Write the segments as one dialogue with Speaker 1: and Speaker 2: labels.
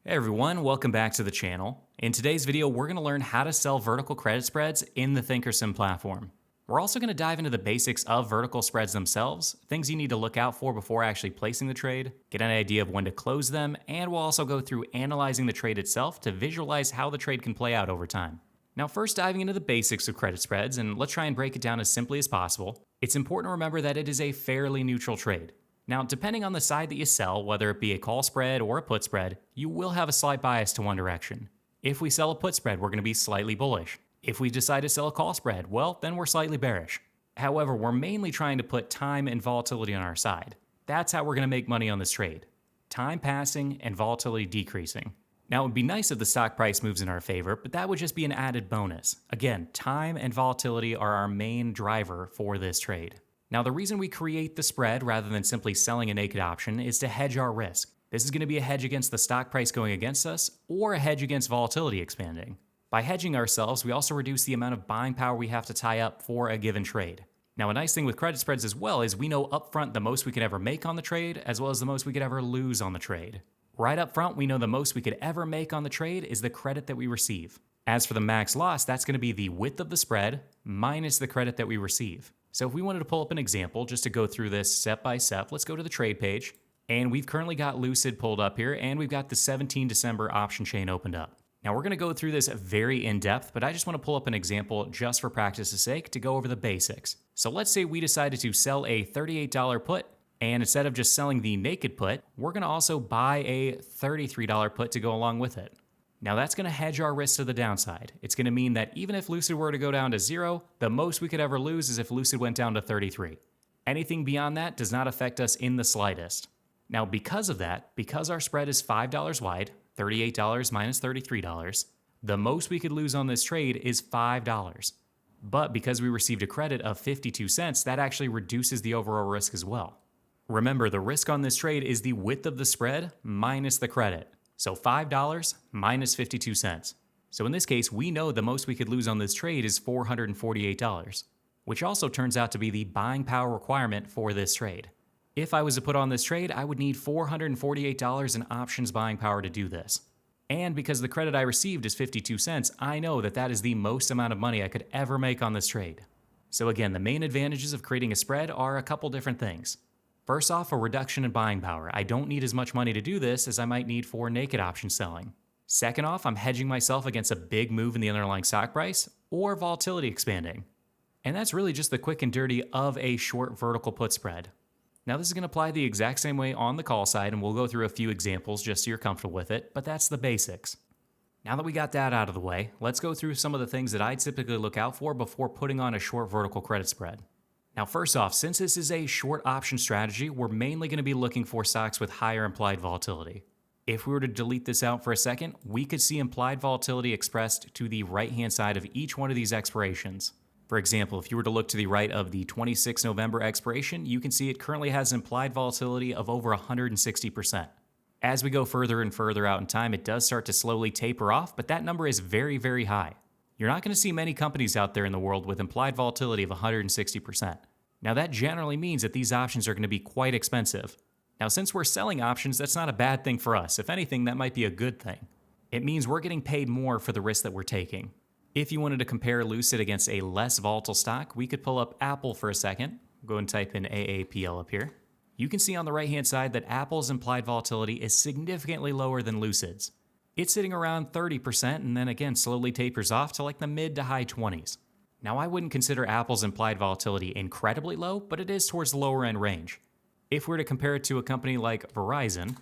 Speaker 1: Hey everyone, welcome back to the channel. In today's video, we're going to learn how to sell vertical credit spreads in the ThinkorSwim platform. We're also going to dive into the basics of vertical spreads themselves, things you need to look out for before actually placing the trade, get an idea of when to close them, and we'll also go through analyzing the trade itself to visualize how the trade can play out over time. Now, first diving into the basics of credit spreads, and let's try and break it down as simply as possible, it's important to remember that it is a fairly neutral trade. Now, depending on the side that you sell, whether it be a call spread or a put spread, you will have a slight bias to one direction. If we sell a put spread, we're going to be slightly bullish. If we decide to sell a call spread, well, then we're slightly bearish. However, we're mainly trying to put time and volatility on our side. That's how we're going to make money on this trade. Time passing and volatility decreasing. Now, it would be nice if the stock price moves in our favor, but that would just be an added bonus. Again, time and volatility are our main driver for this trade. Now, the reason we create the spread rather than simply selling a naked option is to hedge our risk. This is going to be a hedge against the stock price going against us or a hedge against volatility expanding. By hedging ourselves, we also reduce the amount of buying power we have to tie up for a given trade. Now, a nice thing with credit spreads as well is we know upfront the most we could ever make on the trade as well as the most we could ever lose on the trade. Right up front, we know the most we could ever make on the trade is the credit that we receive. As for the max loss, that's going to be the width of the spread minus the credit that we receive. So if we wanted to pull up an example just to go through this step by step, let's go to the trade page. And we've currently got Lucid pulled up here, and we've got the 17 December option chain opened up. Now we're going to go through this very in depth, but I just want to pull up an example just for practice's sake to go over the basics. So let's say we decided to sell a $38 put, and instead of just selling the naked put, we're going to also buy a $33 put to go along with it. Now that's going to hedge our risk to the downside. It's going to mean that even if Lucid were to go down to 0, the most we could ever lose is if Lucid went down to 33. Anything beyond that does not affect us in the slightest. Now because of that, because our spread is $5 wide, $38 minus $33, the most we could lose on this trade is $5. But because we received a credit of 52 cents, that actually reduces the overall risk as well. Remember, the risk on this trade is the width of the spread minus the credit. So $5 minus 52 cents. So in this case, we know the most we could lose on this trade is $448, which also turns out to be the buying power requirement for this trade. If I was to put on this trade, I would need $448 in options buying power to do this. And because the credit I received is 52 cents, I know that that is the most amount of money I could ever make on this trade. So again, the main advantages of creating a spread are a couple different things. First off, a reduction in buying power. I don't need as much money to do this as I might need for naked option selling. Second off, I'm hedging myself against a big move in the underlying stock price or volatility expanding. And that's really just the quick and dirty of a short vertical put spread. Now this is going to apply the exact same way on the call side, and we'll go through a few examples just so you're comfortable with it, but that's the basics. Now that we got that out of the way, let's go through some of the things that I typically look out for before putting on a short vertical credit spread. Now first off, since this is a short option strategy, we're mainly going to be looking for stocks with higher implied volatility. If we were to delete this out for a second, we could see implied volatility expressed to the right-hand side of each one of these expirations. For example, if you were to look to the right of the 26 November expiration, you can see it currently has implied volatility of over 160%. As we go further and further out in time, it does start to slowly taper off, but that number is very, very high. You're not going to see many companies out there in the world with implied volatility of 160%. Now that generally means that these options are going to be quite expensive. Now since we're selling options, that's not a bad thing for us. If anything, that might be a good thing. It means we're getting paid more for the risk that we're taking. If you wanted to compare Lucid against a less volatile stock, we could pull up Apple for a second. Go and type in AAPL up here. You can see on the right-hand side that Apple's implied volatility is significantly lower than Lucid's. It's sitting around 30% and then again slowly tapers off to like the mid to high 20s. Now I wouldn't consider Apple's implied volatility incredibly low, but it is towards the lower end range. If we're to compare it to a company like Verizon,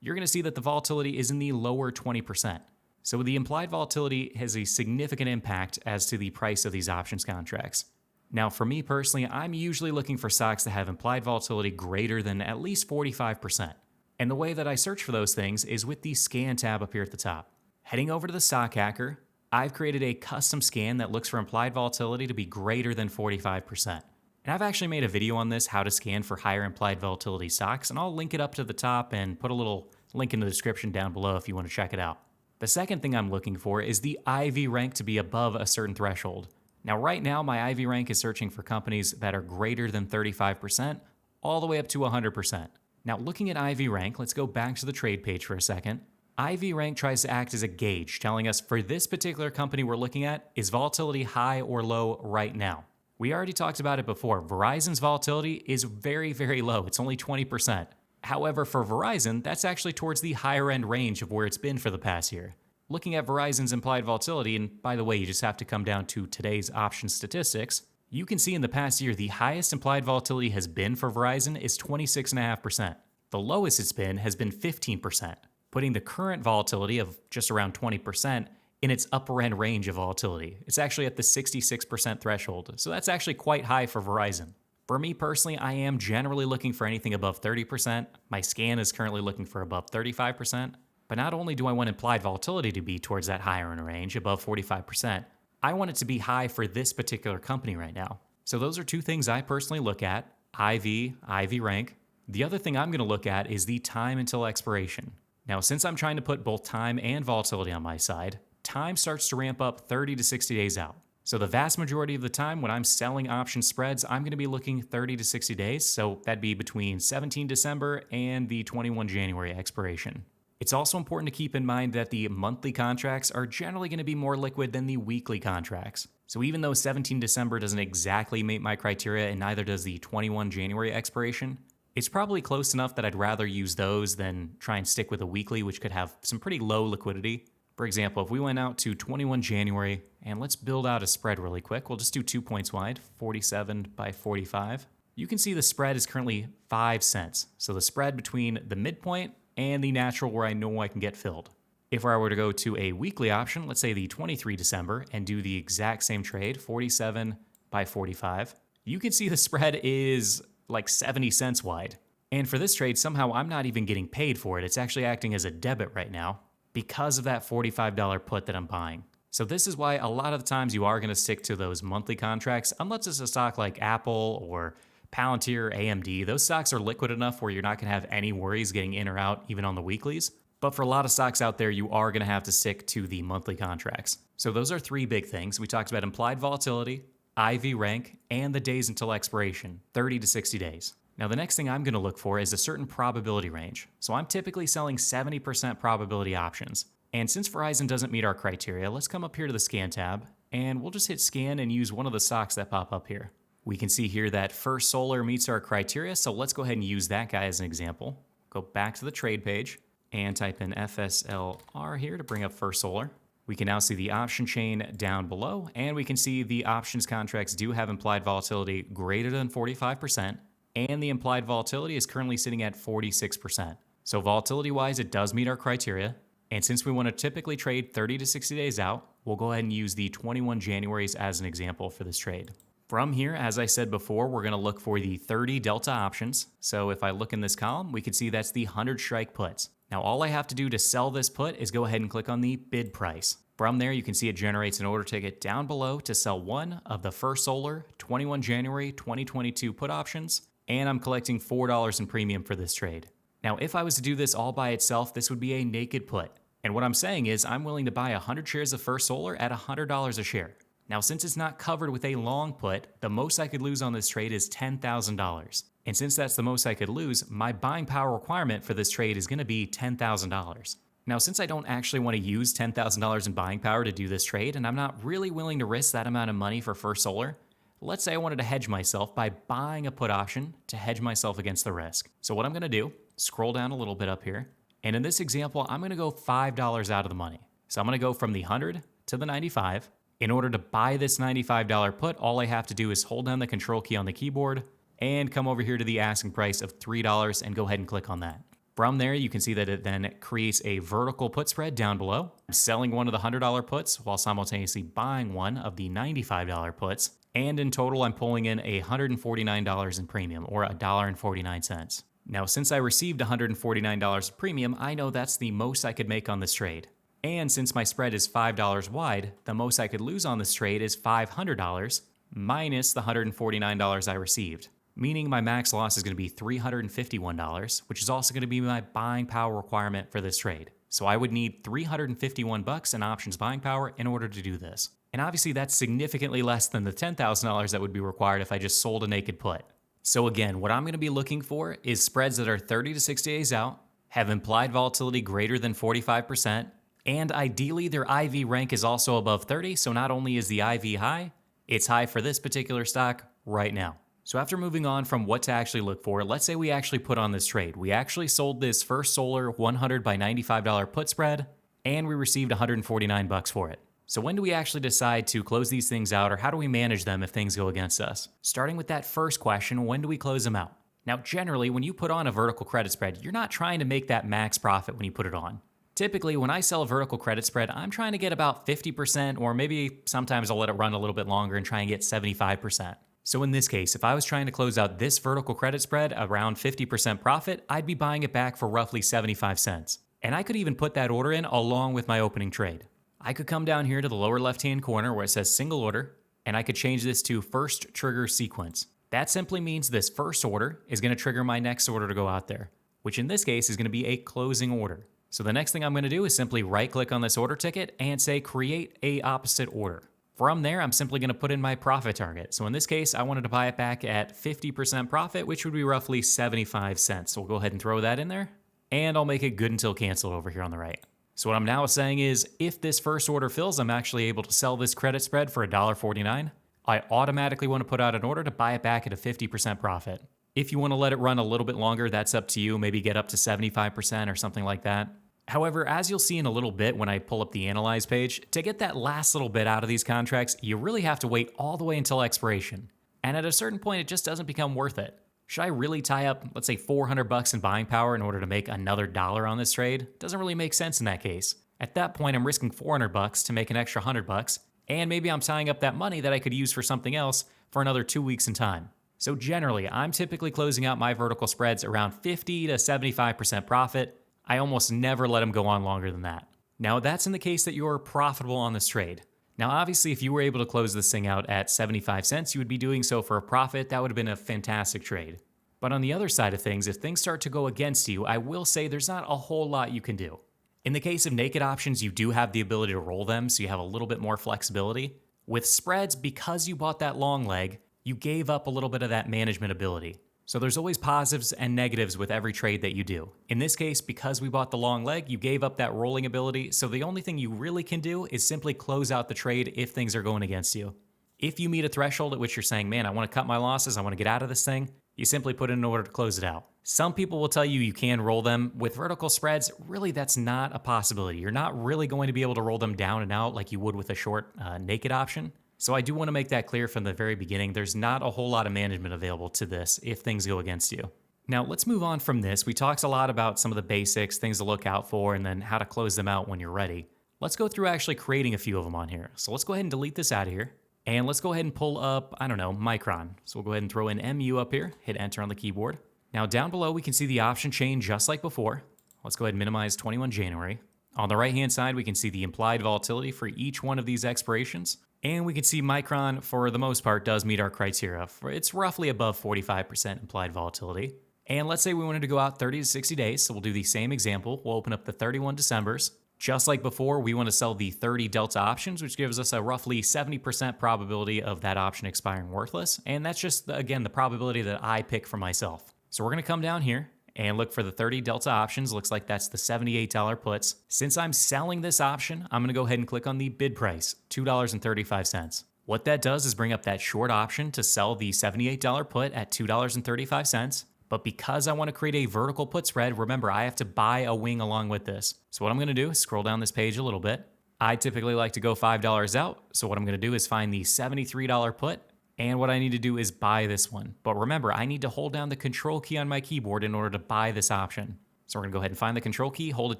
Speaker 1: you're going to see that the volatility is in the lower 20%. So the implied volatility has a significant impact as to the price of these options contracts. Now for me personally, I'm usually looking for stocks that have implied volatility greater than at least 45%. And the way that I search for those things is with the scan tab up here at the top. Heading over to the stock hacker, I've created a custom scan that looks for implied volatility to be greater than 45%. And I've actually made a video on this, how to scan for higher implied volatility stocks, and I'll link it up to the top and put a little link in the description down below if you want to check it out. The second thing I'm looking for is the IV rank to be above a certain threshold. Now right now, my IV rank is searching for companies that are greater than 35%, all the way up to 100%. Now looking at IV rank, let's go back to the trade page for a second. IV rank tries to act as a gauge, telling us for this particular company we're looking at, is volatility high or low right now? We already talked about it before. Verizon's volatility is very, very low. It's only 20%. However, for Verizon, that's actually towards the higher end range of where it's been for the past year. Looking at Verizon's implied volatility, and by the way, you just have to come down to today's option statistics, you can see in the past year the highest implied volatility has been for Verizon is 26.5%. The lowest it's been has been 15%, putting the current volatility of just around 20% in its upper end range of volatility. It's actually at the 66% threshold, so that's actually quite high for Verizon. For me personally, I am generally looking for anything above 30%. My scan is currently looking for above 35%. But not only do I want implied volatility to be towards that higher end range, above 45%, I want it to be high for this particular company right now. So those are two things I personally look at, IV rank. The other thing I'm going to look at is the time until expiration. Now, since I'm trying to put both time and volatility on my side, time starts to ramp up 30 to 60 days out. So the vast majority of the time when I'm selling option spreads, I'm going to be looking 30 to 60 days. So that'd be between 17 December and the 21 January expiration. It's also important to keep in mind that the monthly contracts are generally going to be more liquid than the weekly contracts. So even though 17 December doesn't exactly meet my criteria and neither does the 21 January expiration, it's probably close enough that I'd rather use those than try and stick with a weekly, which could have some pretty low liquidity. For example, if we went out to 21 January, and let's build out a spread really quick. We'll just do 2 points wide, 47 by 45. You can see the spread is currently 5 cents. So the spread between the midpoint and the natural where I know I can get filled. If I were to go to a weekly option, let's say the 23 December, and do the exact same trade, 47 by 45, you can see the spread is like 70 cents wide. And for this trade, somehow I'm not even getting paid for it. It's actually acting as a debit right now because of that $45 put that I'm buying. So this is why a lot of the times you are going to stick to those monthly contracts, unless it's a stock like Apple or Palantir, AMD. Those stocks are liquid enough where you're not going to have any worries getting in or out even on the weeklies. But for a lot of stocks out there, you are going to have to stick to the monthly contracts. So those are three big things. We talked about implied volatility, IV rank, and the days until expiration, 30 to 60 days. Now the next thing I'm going to look for is a certain probability range. So I'm typically selling 70% probability options. And since Verizon doesn't meet our criteria, let's come up here to the scan tab, and we'll just hit scan and use one of the stocks that pop up here. We can see here that First Solar meets our criteria, so let's go ahead and use that guy as an example. Go back to the trade page and type in FSLR here to bring up First Solar. We can now see the option chain down below, and we can see the options contracts do have implied volatility greater than 45%, and the implied volatility is currently sitting at 46%. So volatility-wise, it does meet our criteria, and since we want to typically trade 30 to 60 days out, we'll go ahead and use the 21 Januaries as an example for this trade. From here, as I said before, we're going to look for the 30 delta options. So if I look in this column, we can see that's the 100 strike puts. Now, all I have to do to sell this put is go ahead and click on the bid price. From there, you can see it generates an order ticket down below to sell one of the First Solar 21 January 2022 put options, and I'm collecting $4 in premium for this trade. Now, if I was to do this all by itself, this would be a naked put. And what I'm saying is I'm willing to buy 100 shares of First Solar at $100 a share. Now, since it's not covered with a long put, the most I could lose on this trade is $10,000. And since that's the most I could lose, my buying power requirement for this trade is going to be $10,000. Now, since I don't actually want to use $10,000 in buying power to do this trade, and I'm not really willing to risk that amount of money for First Solar, let's say I wanted to hedge myself by buying a put option to hedge myself against the risk. So what I'm going to do, scroll down a little bit up here, and in this example, I'm going to go $5 out of the money. So I'm going to go from the 100 to the 95. In order to buy this $95 put, all I have to do is hold down the control key on the keyboard and come over here to the asking price of $3 and go ahead and click on that. From there, you can see that it then creates a vertical put spread down below. I'm selling one of the $100 puts while simultaneously buying one of the $95 puts. And in total, I'm pulling in $149 in premium, or $1.49. Now, since I received $149 in premium, I know that's the most I could make on this trade. And since my spread is $5 wide, the most I could lose on this trade is $500 minus the $149 I received, meaning my max loss is going to be $351, which is also going to be my buying power requirement for this trade. So I would need $351 in options buying power in order to do this. And obviously that's significantly less than the $10,000 that would be required if I just sold a naked put. So again, what I'm going to be looking for is spreads that are 30 to 60 days out, have implied volatility greater than 45%, and ideally their IV rank is also above 30, so not only is the IV high, it's high for this particular stock right now. So after moving on from what to actually look for, let's say we actually put on this trade. We actually sold this First Solar 100 by $95 put spread, and we received $149 for it. So when do we actually decide to close these things out, or how do we manage them if things go against us? Starting with that first question, when do we close them out? Now, generally, when you put on a vertical credit spread, you're not trying to make that max profit when you put it on. Typically, when I sell a vertical credit spread, I'm trying to get about 50%, or maybe sometimes I'll let it run a little bit longer and try and get 75%. So in this case, if I was trying to close out this vertical credit spread around 50% profit, I'd be buying it back for roughly 75 cents. And I could even put that order in along with my opening trade. I could come down here to the lower left-hand corner where it says single order, and I could change this to first trigger sequence. That simply means this first order is going to trigger my next order to go out there, which in this case is going to be a closing order. So the next thing I'm going to do is simply right-click on this order ticket and say create a opposite order. From there, I'm simply going to put in my profit target. So in this case, I wanted to buy it back at 50% profit, which would be roughly 75 cents. So we'll go ahead and throw that in there, and I'll make it good until canceled over here on the right. So what I'm now saying is, if this first order fills, I'm actually able to sell this credit spread for $1.49. I automatically want to put out an order to buy it back at a 50% profit. If you want to let it run a little bit longer, that's up to you. Maybe get up to 75% or something like that. However, as you'll see in a little bit when I pull up the Analyze page, to get that last little bit out of these contracts, you really have to wait all the way until expiration. And at a certain point, it just doesn't become worth it. Should I really tie up, let's say, $400 in buying power in order to make another $1 on this trade? Doesn't really make sense in that case. At that point, I'm risking $400 to make an extra $100, and maybe I'm tying up that money that I could use for something else for another 2 weeks in time. So generally, I'm typically closing out my vertical spreads around 50 to 75% profit. I almost never let them go on longer than that. Now, that's in the case that you're profitable on this trade. Now, obviously, if you were able to close this thing out at 75 cents, you would be doing so for a profit. That would have been a fantastic trade. But on the other side of things, if things start to go against you, I will say there's not a whole lot you can do. In the case of naked options, you do have the ability to roll them, so you have a little bit more flexibility. With spreads, because you bought that long leg, you gave up a little bit of that management ability. So there's always positives and negatives with every trade that you do. In this case, because we bought the long leg, you gave up that rolling ability, so the only thing you really can do is simply close out the trade if things are going against you. If you meet a threshold at which you're saying, man, I want to cut my losses, I want to get out of this thing, you simply put in an order to close it out. Some people will tell you you can roll them. With vertical spreads, really that's not a possibility. You're not really going to be able to roll them down and out like you would with a short naked option. So I do want to make that clear from the very beginning. There's not a whole lot of management available to this if things go against you. Now let's move on from this. We talked a lot about some of the basics, things to look out for, and then how to close them out when you're ready. Let's go through actually creating a few of them on here. So let's go ahead and delete this out of here. And let's go ahead and pull up, Micron. So we'll go ahead and throw in MU up here, hit enter on the keyboard. Now down below, we can see the option chain just like before. Let's go ahead and minimize 21 January. On the right-hand side, we can see the implied volatility for each one of these expirations. And we can see Micron, for the most part, does meet our criteria. It's roughly above 45% implied volatility. And let's say we wanted to go out 30 to 60 days, so we'll do the same example. We'll open up the 31 Decembers. Just like before, we want to sell the 30 Delta options, which gives us a roughly 70% probability of that option expiring worthless. And that's just, again, the probability that I pick for myself. So we're going to come down here and look for the 30 Delta options. Looks like that's the $78 puts. Since I'm selling this option, I'm going to go ahead and click on the bid price, $2.35. What that does is bring up that short option to sell the $78 put at $2.35. But because I want to create a vertical put spread, remember, I have to buy a wing along with this. So what I'm going to do is scroll down this page a little bit. I typically like to go $5 out. So what I'm going to do is find the $73 put. And what I need to do is buy this one. But remember, I need to hold down the control key on my keyboard in order to buy this option. So we're going to go ahead and find the control key, hold it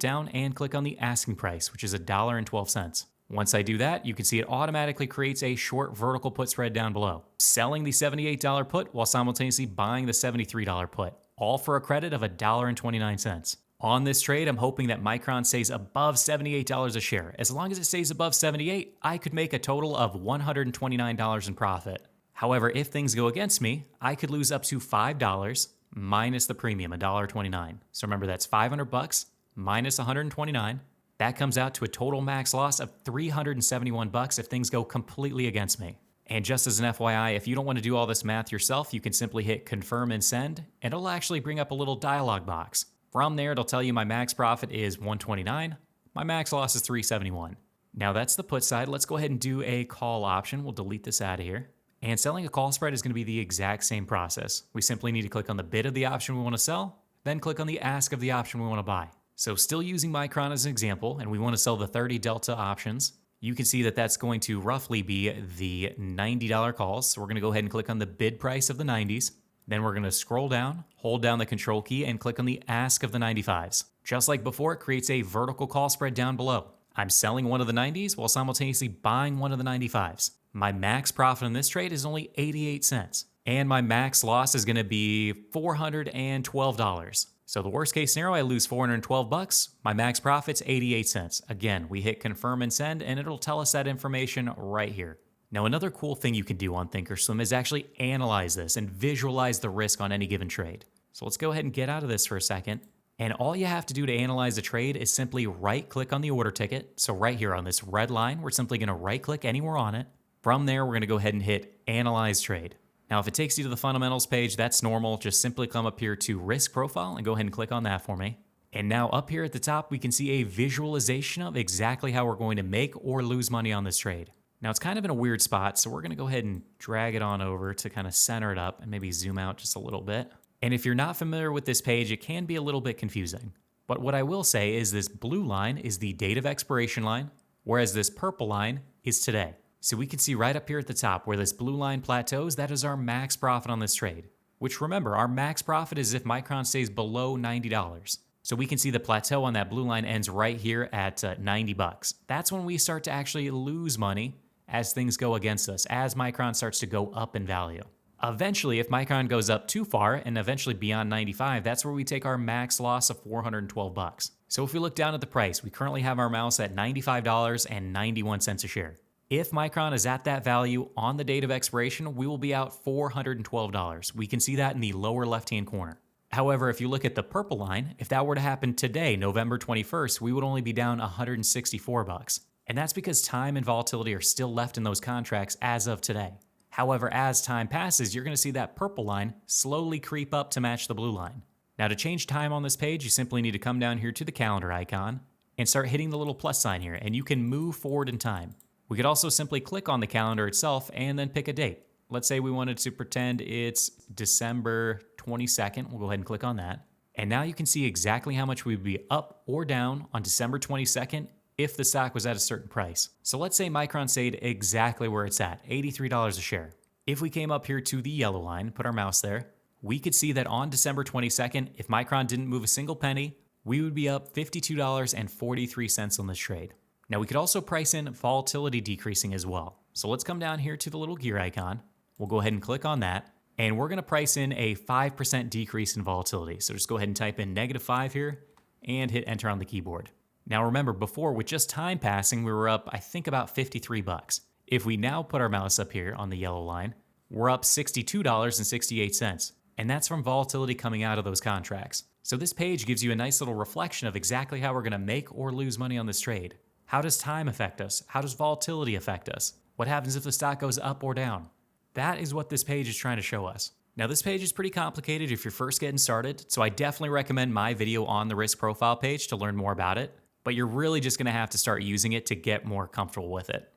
Speaker 1: down, and click on the asking price, which is $1.12. Once I do that, you can see it automatically creates a short vertical put spread down below, selling the $78 put while simultaneously buying the $73 put, all for a credit of $1.29. On this trade, I'm hoping that Micron stays above $78 a share. As long as it stays above 78, I could make a total of $129 in profit. However, if things go against me, I could lose up to $5 minus the premium, $1.29. So remember, that's $500 minus $129. That comes out to a total max loss of $371 if things go completely against me. And just as an FYI, if you don't want to do all this math yourself, you can simply hit confirm and send, and it'll actually bring up a little dialog box. From there, it'll tell you my max profit is 129, my max loss is 371. Now that's the put side. Let's go ahead and do a call option. We'll delete this out of here. And selling a call spread is going to be the exact same process. We simply need to click on the bid of the option we want to sell, then click on the ask of the option we want to buy. So still using Micron as an example, and we want to sell the 30 delta options. You can see that that's going to roughly be the $90 calls. So we're going to go ahead and click on the bid price of the 90s. Then we're going to scroll down, hold down the control key, and click on the ask of the 95s. Just like before, it creates a vertical call spread down below. I'm selling one of the 90s while simultaneously buying one of the 95s. My max profit in this trade is only 88 cents. And my max loss is going to be $412. So the worst case scenario, I lose 412 bucks. My max profit's 88 cents. Again, we hit confirm and send, and it'll tell us that information right here. Now, another cool thing you can do on ThinkorSwim is actually analyze this and visualize the risk on any given trade. So let's go ahead and get out of this for a second. And all you have to do to analyze a trade is simply right-click on the order ticket. So right here on this red line, we're simply going to right-click anywhere on it. From there, we're going to go ahead and hit Analyze Trade. Now, if it takes you to the fundamentals page, that's normal. Just simply come up here to Risk Profile and go ahead and click on that for me. And now up here at the top, we can see a visualization of exactly how we're going to make or lose money on this trade. Now, it's kind of in a weird spot, so we're going to go ahead and drag it on over to kind of center it up and maybe zoom out just a little bit. And if you're not familiar with this page, it can be a little bit confusing. But what I will say is this blue line is the date of expiration line, whereas this purple line is today. So we can see right up here at the top where this blue line plateaus, that is our max profit on this trade. Which remember, our max profit is if Micron stays below $90. So we can see the plateau on that blue line ends right here at 90 bucks. That's when we start to actually lose money as things go against us, as Micron starts to go up in value. Eventually, if Micron goes up too far and eventually beyond 95, that's where we take our max loss of 412 bucks. So if we look down at the price, we currently have our mouse at $95.91 a share. If Micron is at that value on the date of expiration, we will be out $412. We can see that in the lower left-hand corner. However, if you look at the purple line, if that were to happen today, November 21st, we would only be down 164 bucks. And that's because time and volatility are still left in those contracts as of today. However, as time passes, you're going to see that purple line slowly creep up to match the blue line. Now, to change time on this page, you simply need to come down here to the calendar icon and start hitting the little plus sign here, and you can move forward in time. We could also simply click on the calendar itself and then pick a date. Let's say we wanted to pretend it's December 22nd. We'll go ahead and click on that. And now you can see exactly how much we'd be up or down on December 22nd if the stock was at a certain price. So let's say Micron stayed exactly where it's at, $83 a share. If we came up here to the yellow line, put our mouse there, we could see that on December 22nd, if Micron didn't move a single penny, we would be up $52.43 on this trade. Now we could also price in volatility decreasing as well. So let's come down here to the little gear icon. We'll go ahead and click on that. And we're gonna price in a 5% decrease in volatility. So just go ahead and type in -5 here and hit enter on the keyboard. Now remember, before with just time passing, we were up, I think about 53 bucks. If we now put our mouse up here on the yellow line, we're up $62.68. And that's from volatility coming out of those contracts. So this page gives you a nice little reflection of exactly how we're gonna make or lose money on this trade. How does time affect us? How does volatility affect us? What happens if the stock goes up or down? That is what this page is trying to show us. Now this page is pretty complicated if you're first getting started, so I definitely recommend my video on the risk profile page to learn more about it, but you're really just gonna have to start using it to get more comfortable with it.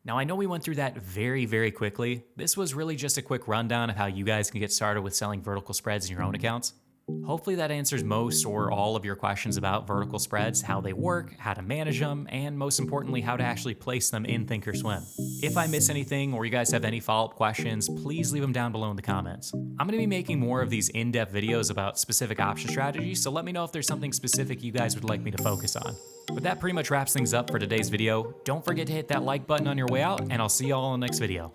Speaker 1: Now I know we went through that very quickly. This was really just a quick rundown of how you guys can get started with selling vertical spreads in your own accounts. Hopefully that answers most or all of your questions about vertical spreads, how they work, how to manage them, and most importantly, how to actually place them in ThinkorSwim. If I miss anything or you guys have any follow-up questions, please leave them down below in the comments. I'm gonna be making more of these in-depth videos about specific option strategies, so let me know if there's something specific you guys would like me to focus on. But that pretty much wraps things up for today's video. Don't forget to hit that like button on your way out, and I'll see you all in the next video.